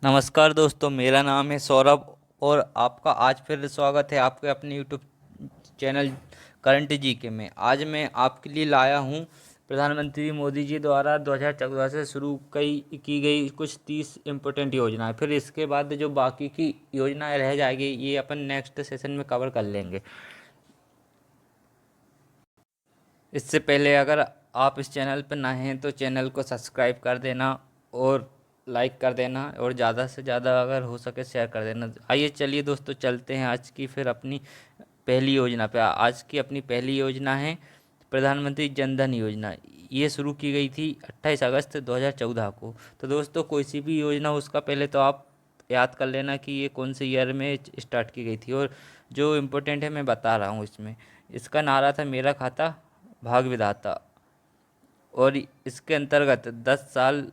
नमस्कार दोस्तों, मेरा नाम है सौरभ और आपका आज फिर स्वागत है आपके अपने यूट्यूब चैनल करंट जीके में। आज मैं आपके लिए लाया हूं प्रधानमंत्री मोदी जी द्वारा 2014 से शुरू की गई कुछ 30 इम्पोर्टेंट योजनाएं। फिर इसके बाद जो बाकी की योजनाएं रह जाएगी ये अपन नेक्स्ट सेशन में कवर कर लेंगे। इससे पहले अगर आप इस चैनल पर नए हैं तो चैनल को सब्सक्राइब कर देना और लाइक कर देना और ज़्यादा से ज़्यादा अगर हो सके शेयर कर देना। आइए चलिए दोस्तों, चलते हैं आज की फिर अपनी पहली योजना पे। आज की अपनी पहली योजना है प्रधानमंत्री जन धन योजना। ये शुरू की गई थी 28 अगस्त 2014 को। तो दोस्तों, कोई सी भी योजना हो उसका पहले तो आप याद कर लेना कि ये कौन से ईयर में स्टार्ट की गई थी। और जो इम्पोर्टेंट है मैं बता रहा हूँ इसमें। इसका नारा था मेरा खाता भाग विधाता। और इसके अंतर्गत 10 साल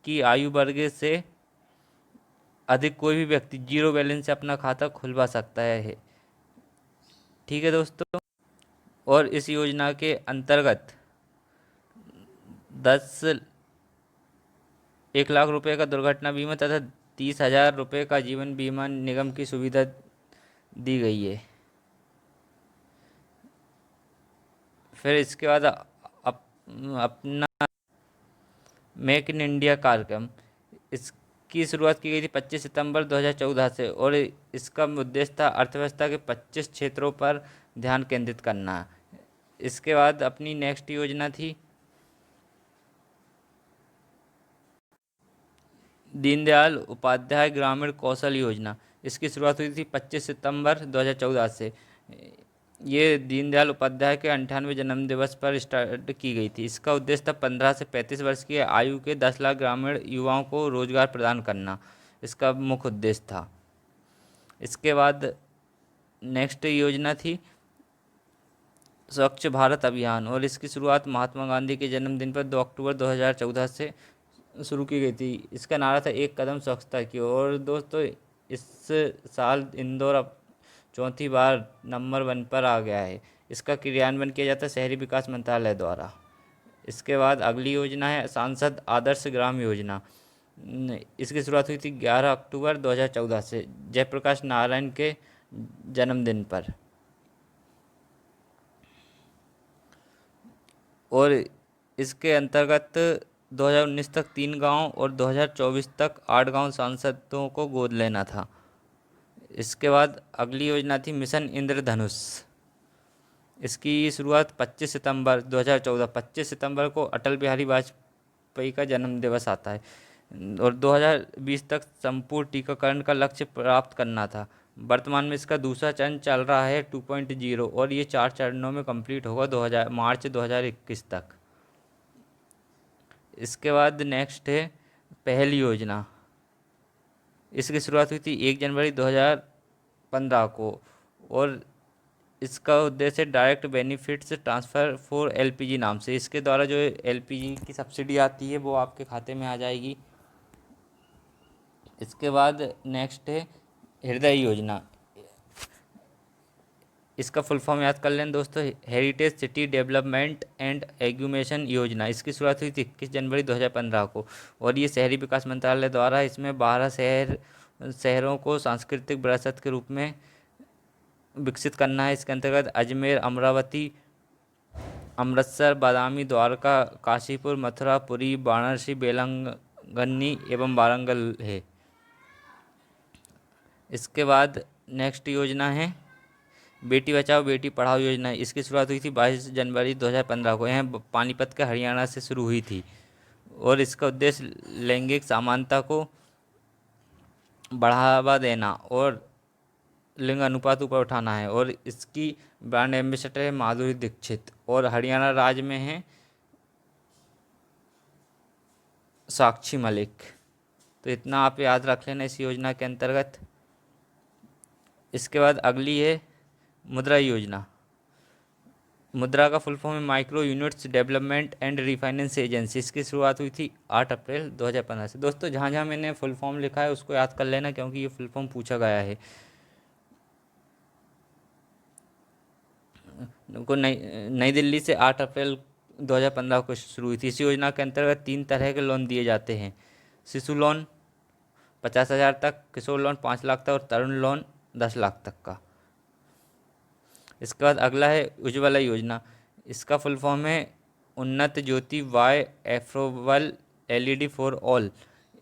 की आयु वर्ग से अधिक कोई भी व्यक्ति जीरो बैलेंस से अपना खाता खुलवा सकता है। ठीक है दोस्तों। और इस योजना के अंतर्गत 10 1 लाख रुपए का दुर्घटना बीमा तथा 30,000 रुपये का जीवन बीमा निगम की सुविधा दी गई है। फिर इसके बाद अपना मेक इन इंडिया कार्यक्रम, इसकी शुरुआत की गई थी 25 सितंबर 2014 से। और इसका उद्देश्य था अर्थव्यवस्था के 25 क्षेत्रों पर ध्यान केंद्रित करना। इसके बाद अपनी नेक्स्ट योजना थी दीनदयाल उपाध्याय ग्रामीण कौशल योजना। इसकी शुरुआत हुई थी 25 सितंबर 2014 से। ये दीनदयाल उपाध्याय के 98वें जन्म दिवस पर स्टार्ट की गई थी। इसका उद्देश्य था 15 से 35 वर्ष की आयु के 10 लाख ग्रामीण युवाओं को रोजगार प्रदान करना। इसका मुख्य उद्देश्य था। इसके बाद नेक्स्ट योजना थी स्वच्छ भारत अभियान। और इसकी शुरुआत महात्मा गांधी के जन्मदिन पर 2 अक्टूबर 2014 से शुरू की गई थी। इसका नारा था एक कदम स्वच्छता की ओर। और दोस्तों, इस साल इंदौर अब चौथी बार नंबर 1 पर आ गया है। इसका क्रियान्वयन किया जाता है शहरी विकास मंत्रालय द्वारा। इसके बाद अगली योजना है सांसद आदर्श ग्राम योजना। इसकी शुरुआत हुई थी 11 अक्टूबर 2014 से जयप्रकाश नारायण के जन्मदिन पर। और इसके अंतर्गत 2019 तक 3 गांव और 2024 तक 8 गांव सांसदों को गोद लेना था। इसके बाद अगली योजना थी मिशन इंद्रधनुष। इसकी शुरुआत 25 सितंबर 2014, 25 सितंबर को अटल बिहारी वाजपेयी का जन्म दिवस आता है। और 2020 तक संपूर्ण टीकाकरण का लक्ष्य प्राप्त करना था। वर्तमान में इसका दूसरा चरण चल रहा है 2.0 और ये 4 चरणों में कंप्लीट होगा 2000 मार्च 2021 तक। इसके बाद नेक्स्ट है पहल योजना। इसकी शुरुआत हुई थी 1 जनवरी 2015 को। और इसका उद्देश्य direct benefits transfer for LPG नाम से। इसके द्वारा जो एलपीजी की सब्सिडी आती है वो आपके खाते में आ जाएगी। इसके बाद नेक्स्ट है हृदय योजना। इसका फुल फॉर्म याद कर लें दोस्तों, हेरिटेज सिटी डेवलपमेंट एंड एग्यूमेशन योजना। इसकी शुरुआत हुई थी 21 जनवरी 2015 को। और ये शहरी विकास मंत्रालय द्वारा इसमें 12 शहरों को सांस्कृतिक विरासत के रूप में विकसित करना है। इसके अंतर्गत अजमेर, अमरावती, अमृतसर, बादामी, द्वारका, काशीपुर, मथुरा, पुरी, वाराणसी, बेलंगनी एवं वारंगल है। इसके बाद नेक्स्ट योजना है बेटी बचाओ बेटी पढ़ाओ योजना। इसकी शुरुआत हुई थी 22 जनवरी 2015 को। यह पानीपत के हरियाणा से शुरू हुई थी। और इसका उद्देश्य लैंगिक समानता को बढ़ावा देना और लिंग अनुपात ऊपर उठाना है। और इसकी ब्रांड एम्बेसडर है माधुरी दीक्षित। और हरियाणा राज्य में है साक्षी मलिक। तो इतना आप याद रख लेना इस योजना के अंतर्गत। इसके बाद अगली है मुद्रा योजना। मुद्रा का फुल फॉर्म है micro units development and refinance agency. इसकी शुरुआत हुई थी 8 अप्रैल 2015 से। दोस्तों, जहाँ जहाँ मैंने फुल फॉर्म लिखा है उसको याद कर लेना क्योंकि ये फुल फॉर्म पूछा गया है। को नई नई दिल्ली से 8 अप्रैल 2015 को शुरू हुई थी। इस योजना के अंतर्गत 3 तरह के लोन दिए जाते हैं। शिशु लोन, 50,000 तक, किशोर लोन 5 लाख तक और तरुण लोन 10 लाख तक का। इसके बाद अगला है उज्ज्वला योजना। इसका फुल फॉर्म है उन्नत ज्योति वाय एफ्रोवल एलईडी फॉर ऑल।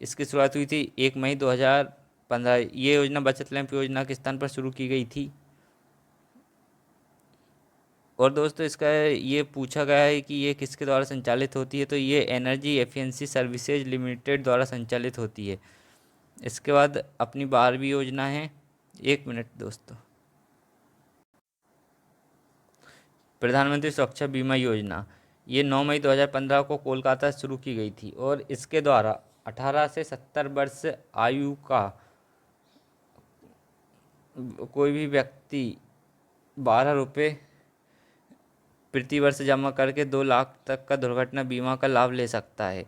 इसकी शुरुआत हुई थी 1 मई 2015। ये योजना बचत लैंप योजना के स्थान पर शुरू की गई थी। और दोस्तों इसका ये पूछा गया है कि ये किसके द्वारा संचालित होती है, तो ये एनर्जी एफिशिएंसी सर्विसेज लिमिटेड द्वारा संचालित होती है। इसके बाद अपनी 12वीं योजना है, 1 मिनट दोस्तों, प्रधानमंत्री सुरक्षा बीमा योजना। ये 9 मई 2015 को कोलकाता से शुरू की गई थी और इसके द्वारा 18 से 70 वर्ष आयु का कोई भी व्यक्ति 12 रुपये प्रति वर्ष जमा करके 2 लाख तक का दुर्घटना बीमा का लाभ ले सकता है।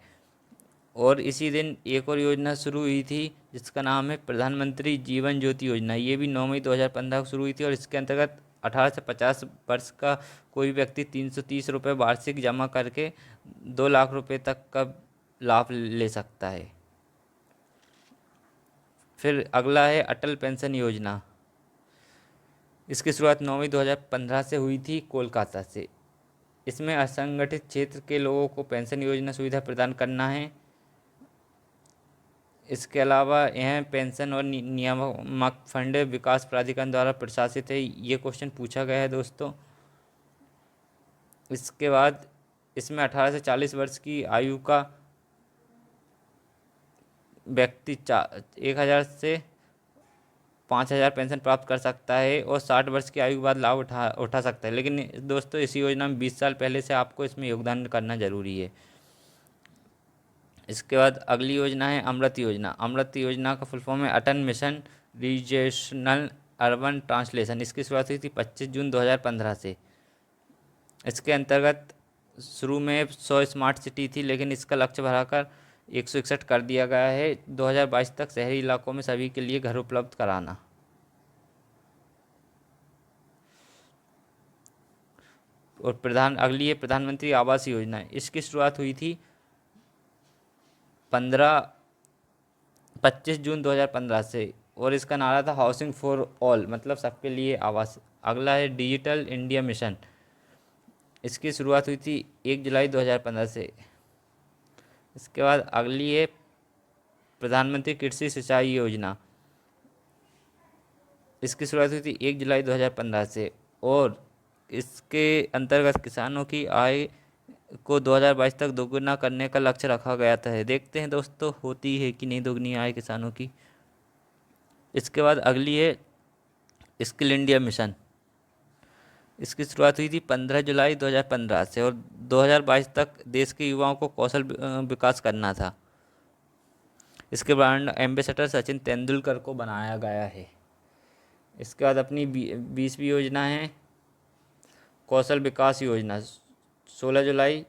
और इसी दिन एक और योजना शुरू हुई थी जिसका नाम है प्रधानमंत्री जीवन ज्योति योजना। ये भी 9 मई 2015 को शुरू हुई थी और इसके अंतर्गत 18 से 50 वर्ष का कोई व्यक्ति 330 रुपये वार्षिक जमा करके 2 लाख रुपए तक का लाभ ले सकता है। फिर अगला है अटल पेंशन योजना। इसकी शुरुआत 9 मई 2015 से हुई थी कोलकाता से। इसमें असंगठित क्षेत्र के लोगों को पेंशन योजना सुविधा प्रदान करना है। इसके अलावा यह पेंशन और नियामक फंड विकास प्राधिकरण द्वारा प्रशासित है। ये क्वेश्चन पूछा गया है दोस्तों। इसके बाद इसमें 18 से 40 वर्ष की आयु का व्यक्ति 1,000 से 5,000 पेंशन प्राप्त कर सकता है और 60 वर्ष की आयु के बाद लाभ उठा सकता है। लेकिन दोस्तों इस योजना में 20 साल पहले से आपको इसमें योगदान करना जरूरी है। इसके बाद अगली योजना है अमृत योजना। अमृत योजना का फुल फॉर्म है अटल मिशन रीजनल अर्बन ट्रांसलेशन। इसकी शुरुआत हुई थी 25 जून 2015 से। इसके अंतर्गत शुरू में 100 स्मार्ट सिटी थी, लेकिन इसका लक्ष्य बढ़ाकर 161 कर दिया गया है। 2022 तक शहरी इलाकों में सभी के लिए घर उपलब्ध कराना। और अगली है प्रधानमंत्री आवास योजना। इसकी शुरुआत हुई थी 25 जून 2015 से और इसका नारा था हाउसिंग फॉर ऑल, मतलब सबके लिए आवास। अगला है डिजिटल इंडिया मिशन। इसकी शुरुआत हुई थी 1 जुलाई 2015 से। इसके बाद अगली है प्रधानमंत्री कृषि सिंचाई योजना। इसकी शुरुआत हुई थी 1 जुलाई 2015 से और इसके अंतर्गत किसानों की आय को 2022 तक दोगुना करने का लक्ष्य रखा गया था। देखते हैं दोस्तों होती है कि नहीं दोगुनी आय किसानों की। इसके बाद अगली है स्किल इंडिया मिशन। इसकी शुरुआत हुई थी 15 जुलाई 2015 से और 2022 तक देश के युवाओं को कौशल विकास करना था। इसके ब्रांड एम्बेसडर सचिन तेंदुलकर को बनाया गया है। इसके बाद अपनी 20वीं योजना है कौशल विकास योजना। 16 जुलाई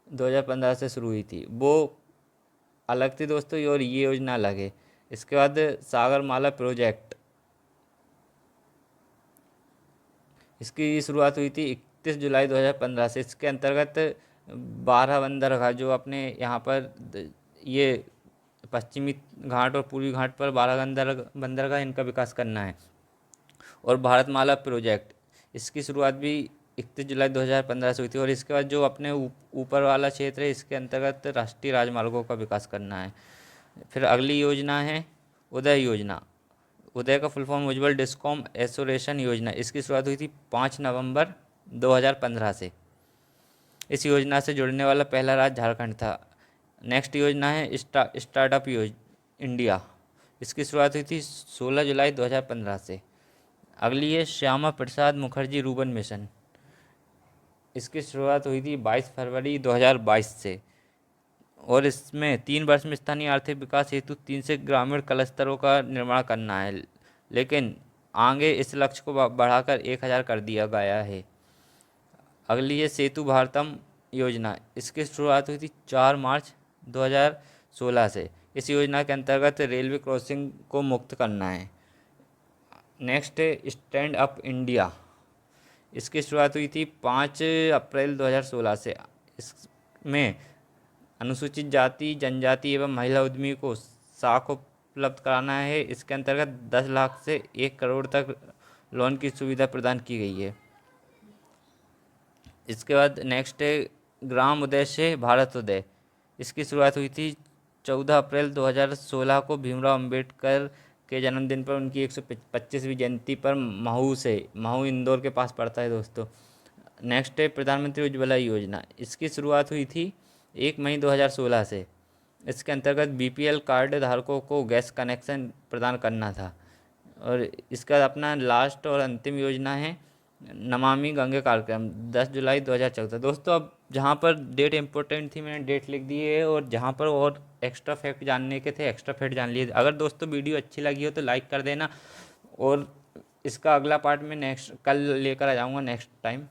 2015 से शुरू हुई थी, वो अलग थी दोस्तों और ये योजना अलग है। इसके बाद सागरमाला प्रोजेक्ट। इसकी शुरुआत हुई थी 31 जुलाई 2015 से। इसके अंतर्गत 12 बंदरगाह जो अपने यहाँ पर ये पश्चिमी घाट और पूर्वी घाट पर 12 बंदरगाह इनका विकास करना है। और भारतमाला प्रोजेक्ट, इसकी शुरुआत भी 31 जुलाई 2015 से हुई थी और इसके बाद जो अपने ऊपर वाला क्षेत्र है इसके अंतर्गत राष्ट्रीय राजमार्गों का विकास करना है। फिर अगली योजना है उदय योजना। उदय का फुल फॉर्म उज्ज्वल डिस्कॉम एसोरेशन योजना। इसकी शुरुआत हुई थी 5 नवंबर 2015 से। इस योजना से जुड़ने वाला पहला राज्य झारखंड था। नेक्स्ट योजना है स्टार्टअप इंडिया। इसकी शुरुआत हुई थी 16 जुलाई 2015 से। अगली है श्यामा प्रसाद मुखर्जी रूर्बन मिशन। इसकी शुरुआत हुई थी 22 फरवरी 2022 से और इसमें 3 वर्ष में स्थानीय आर्थिक विकास हेतु 3 से ग्रामीण क्लस्टरों का निर्माण करना है, लेकिन आगे इस लक्ष्य को बढ़ाकर 1000 कर दिया गया है। अगली है सेतु भारतम योजना। इसकी शुरुआत हुई थी 4 मार्च 2016 से। इस योजना के अंतर्गत रेलवे क्रॉसिंग को मुक्त करना है। नेक्स्ट है स्टैंड अप इंडिया। इसकी शुरुआत हुई थी 5 अप्रैल 2016 से। इसमें अनुसूचित जाति जनजाति एवं महिला उद्यमी को साख उपलब्ध कराना है। इसके अंतर्गत 10 लाख से 1 करोड़ तक लोन की सुविधा प्रदान की गई है। इसके बाद नेक्स्ट है ग्राम उदय से भारत उदय। इसकी शुरुआत हुई थी 14 अप्रैल 2016 को भीमराव अंबेडकर के जन्मदिन पर, उनकी 125वीं जयंती पर महू से। महू इंदौर के पास पड़ता है दोस्तों। नेक्स्ट है प्रधानमंत्री उज्ज्वला योजना। इसकी शुरुआत हुई थी 1 मई 2016 से। इसके अंतर्गत बीपीएल कार्ड धारकों को गैस कनेक्शन प्रदान करना था। और इसका अपना लास्ट और अंतिम योजना है नमामि गंगे कार्यक्रम, 10 जुलाई 2014। दोस्तों अब जहाँ पर डेट इम्पोर्टेंट थी मैंने डेट लिख दी है, और जहाँ पर और एक्स्ट्रा फैक्ट जानने के थे एक्स्ट्रा फैक्ट जान लिए। अगर दोस्तों वीडियो अच्छी लगी हो तो लाइक कर देना, और इसका अगला पार्ट मैं नेक्स्ट कल लेकर आ जाऊँगा नेक्स्ट टाइम।